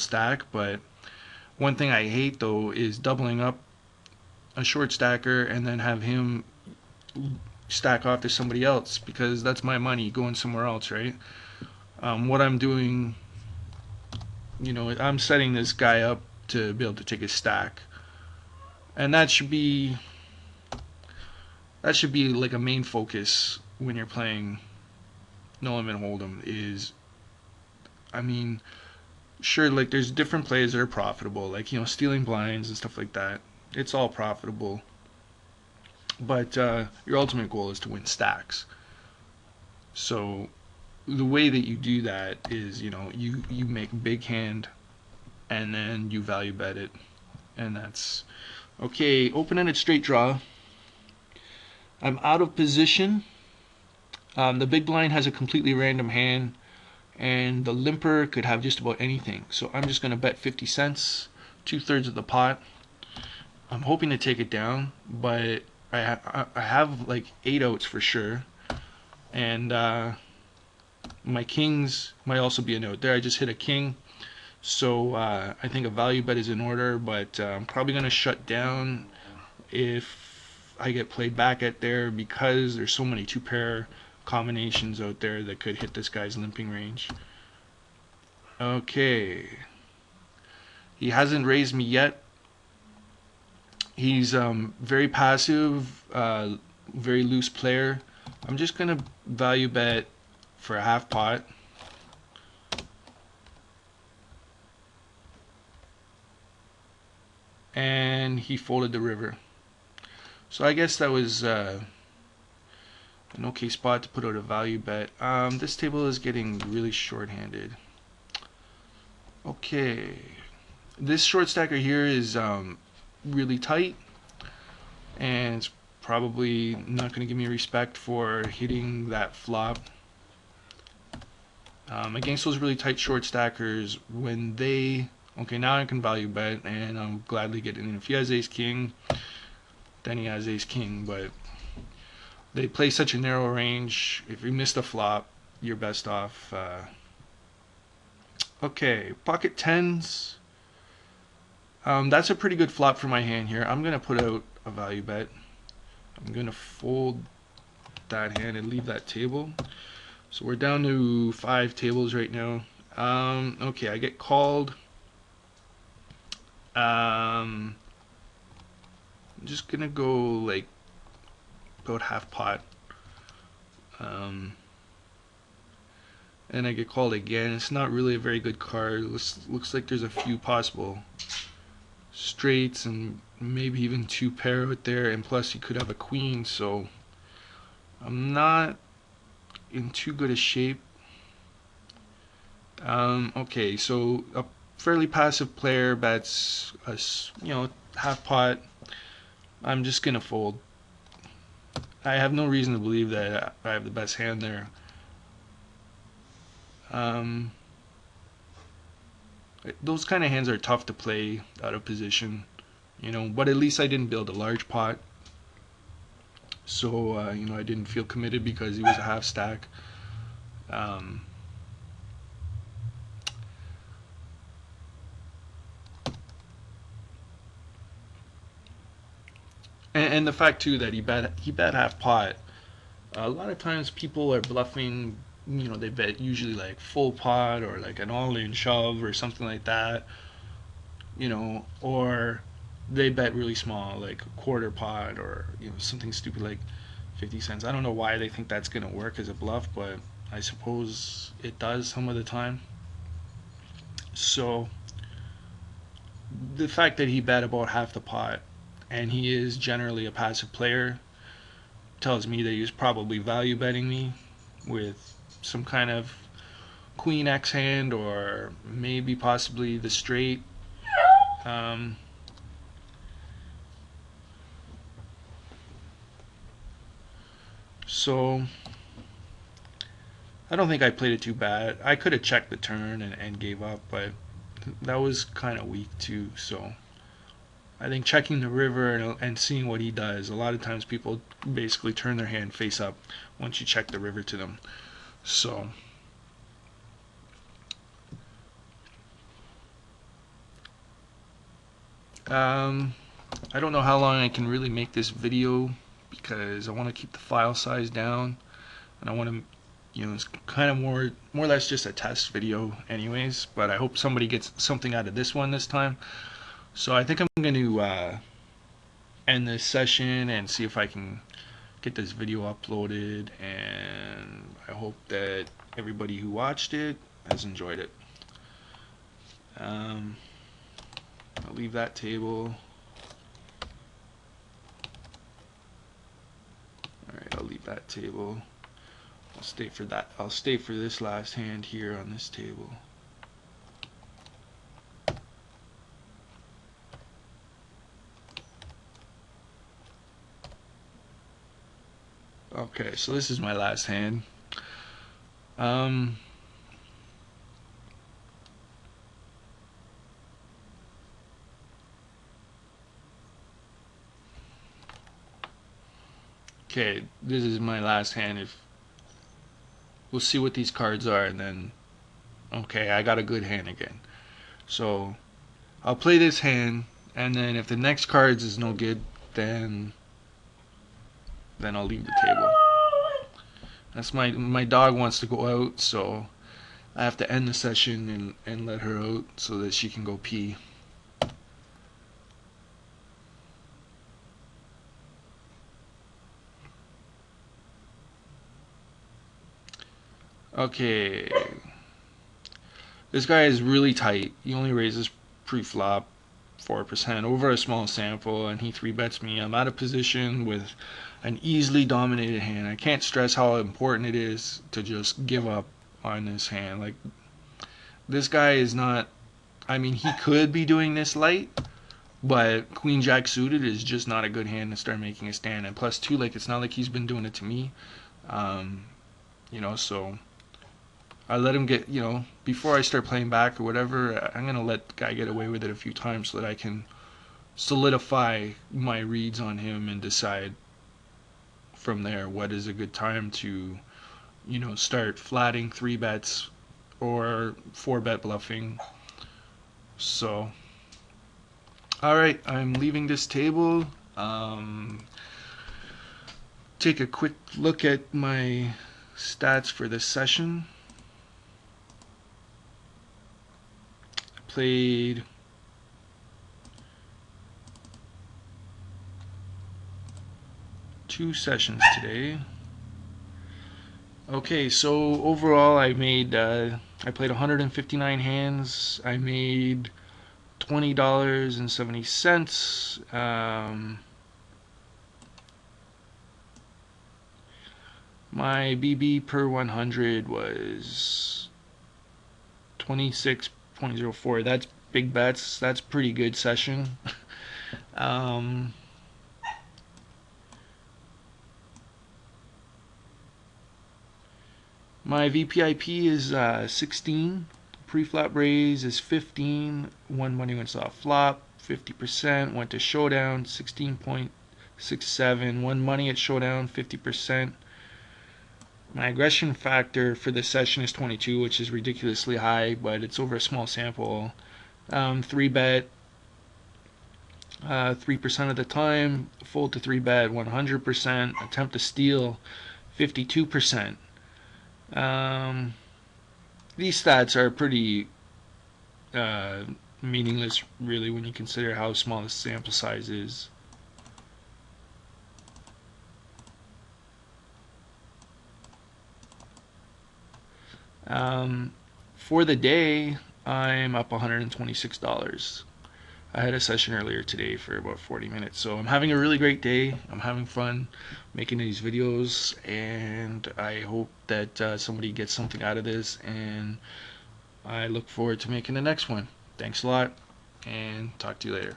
stack, but one thing I hate though is doubling up a short stacker and then have him stack off to somebody else, because that's my money going somewhere else, right? What I'm doing, I'm setting this guy up to be able to take his stack, and that should be like a main focus when you're playing No Limit Hold'em. I mean, sure, like there's different plays that are profitable, like stealing blinds and stuff like that. It's all profitable, but your ultimate goal is to win stacks. So the way that you do that is, you make big hand and then you value bet it, and that's okay. Open-ended straight draw. I'm out of position. The big blind has a completely random hand, and the limper could have just about anything. So I'm just going to bet 50 cents, 2/3 of the pot. I'm hoping to take it down, but I have like 8 outs for sure, and my kings might also be a note there. I just hit a king, so I think a value bet is in order, but I'm probably going to shut down if I get played back at there, because there's so many 2-pair combinations out there that could hit this guy's limping range. Okay, he hasn't raised me yet. He's very passive, very loose player. I'm just gonna value bet for a half pot. And he folded the river. So I guess that was an okay spot to put out a value bet. This table is getting really short-handed. Okay, this short stacker here is really tight, and it's probably not going to give me respect for hitting that flop. Against those really tight short stackers, when they... Okay, now I can value bet, and I'm gladly getting in. If he has ace king, then he has ace king, but they play such a narrow range. If you miss the flop, you're best off. Okay, pocket tens. That's a pretty good flop for my hand here. I'm going to put out a value bet. I'm going to fold that hand and leave that table. So we're down to 5 tables right now. Okay, I get called. I'm just going to go like about half pot. And I get called again. It's not really a very good card. Looks like there's a few possible straights and maybe even 2-pair out there, and plus you could have a queen, so I'm not in too good a shape. Okay, so a fairly passive player bets a half pot. I'm just gonna fold. I have no reason to believe that I have the best hand there. Those kind of hands are tough to play out of position, but at least I didn't build a large pot, so I didn't feel committed because he was a half stack. And the fact too that he bet half pot. A lot of times people are bluffing. They bet usually like full pot or like an all-in shove or something like that. Or they bet really small, like a quarter pot, or something stupid like 50 cents. I don't know why they think that's gonna work as a bluff, but I suppose it does some of the time. So the fact that he bet about half the pot, and he is generally a passive player, tells me that he was probably value betting me with some kind of queen X hand, or maybe possibly the straight. So I don't think I played it too bad. I could have checked the turn and gave up, but that was kind of weak too. So I think checking the river and seeing what he does. A lot of times people basically turn their hand face up once you check the river to them. So I don't know how long I can really make this video because I want to keep the file size down, and I want to, it's kind of more or less just a test video anyways, but I hope somebody gets something out of this one this time. So I think I'm going to end this session and see if I can get this video uploaded, and I hope that everybody who watched it has enjoyed it. I'll leave that table. Alright, I'll leave that table. I'll stay for that. I'll stay for this last hand here on this table. Okay, so this is my last hand. Okay, this is my last hand. If we'll see what these cards are, and then okay, I got a good hand again. So I'll play this hand, and then if the next cards is no good, then I'll leave the table. That's my dog wants to go out, so I have to end the session and let her out so that she can go pee. Okay, this guy is really tight. He only raises pre-flop 4% over a small sample, and he 3-bets me. I'm out of position with an easily dominated hand. I can't stress how important it is to just give up on this hand. Like, this guy is not, I mean, he could be doing this light, but Queen Jack suited is just not a good hand to start making a stand. And plus two, like, it's not like he's been doing it to me. So I let him get, before I start playing back or whatever, I'm going to let the guy get away with it a few times so that I can solidify my reads on him and decide from there what is a good time to, start flatting 3-bets or 4-bet bluffing. So, alright, I'm leaving this table. Take a quick look at my stats for this session. Played 2 sessions today. Okay, so overall I made I played 159 hands. I made $20.70. My BB per 100 was 26.04. That's big bets. That's pretty good session. My VPIP is 16. Pre-flop raise is 15. One money went off flop. 50% went to showdown. 16.67. One money at showdown. 50%. My aggression factor for this session is 22, which is ridiculously high, but it's over a small sample. 3-bet 3% of the time, fold to 3-bet 100%, attempt to steal 52%. These stats are pretty meaningless, really, when you consider how small the sample size is. For the day, I'm up $126. I had a session earlier today for about 40 minutes, so I'm having a really great day. I'm having fun making these videos, and I hope that somebody gets something out of this, and I look forward to making the next one. Thanks a lot, and talk to you later.